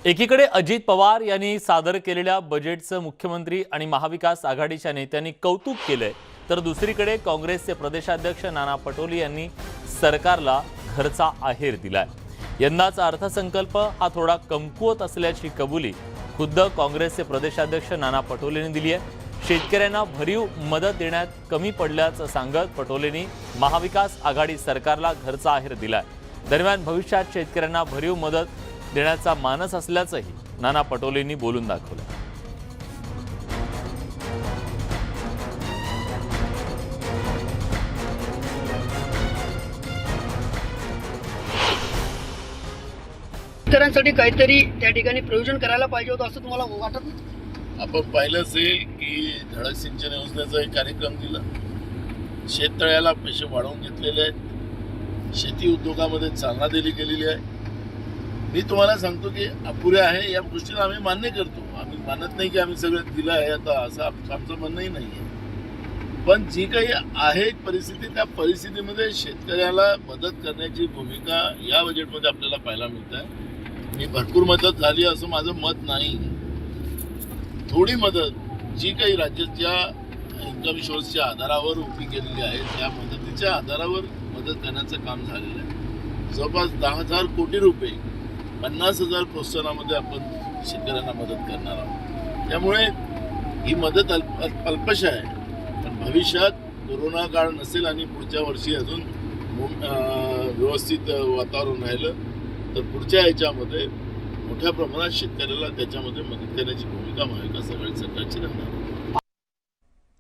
एकीकडे अजित पवार यांनी सादर केलेल्या बजेटचं मुख्यमंत्री आणि महाविकास आघाडीच्या नेत्यांनी कौतुक केलंय, तर दुसरीकडे काँग्रेसचे प्रदेशाध्यक्ष नाना पटोले यांनी सरकारला घरचा आहेर दिलाय। यंदाचा अर्थसंकल्प हा थोडा कमकुवत असल्याची कबुली खुद्द काँग्रेसचे प्रदेशाध्यक्ष नाना पटोलेंनी दिली आहे। शेतकऱ्यांना भरीव मदत देण्यात कमी पडल्याचं सांगत पटोलेंनी महाविकास आघाडी सरकारला घरचा आहेर दिलाय। दरम्यान भविष्यात शेतकऱ्यांना भरीव मदत देण्याचा मानस असल्याचंही नाना पटोलेंनी बोलून दाखवलं। शेतकऱ्यांसाठी काहीतरी त्या ठिकाणी प्रयोजन करायला पाहिजे होतं असं तुम्हाला वाटत नाही? आपण पाहिलं असेल की धडक सिंचन योजनेचा एक कार्यक्रम दिला, शेततळ्याला पैसे वाढवून घेतलेले आहेत, शेती उद्योगामध्ये चालना दिली गेलेली आहे। मी तुम्हाला सांगतो की अपुरे आहे या गोष्टीला आम्ही मान्य करतो, आम्ही मानत नाही की आम्ही सगळं दिलं आहे आता असं आमचं म्हणणंही नाही आहे। पण जी काही आहे परिस्थिती, त्या परिस्थितीमध्ये शेतकऱ्याला मदत करण्याची भूमिका या बजेटमध्ये आपल्याला पाहायला मिळत आहे। मी भरपूर मदत झाली असं माझं मत नाही, थोडी मदत जी काही राज्याच्या इन्कम सोर्सच्या आधारावर उभी केलेली आहे त्या मदतीच्या आधारावर मदत करण्याचं काम झालेलं आहे। जवळपास 10,000 कोटी रुपये 50,000 प्रोत्साहनामध्ये आपण शेतकऱ्यांना मदत करणार आहोत। त्यामुळे ही मदत अल्पश आहे, पण भविष्यात कोरोना काळ नसेल आणि पुढच्या वर्षी अजून व्यवस्थित वातावरण राहिलं तर पुढच्या ह्याच्यामध्ये मोठ्या प्रमाणात शेतकऱ्याला त्याच्यामध्ये मदत करण्याची भूमिका महाविकास आघाडी सरकारची राहणार आहे।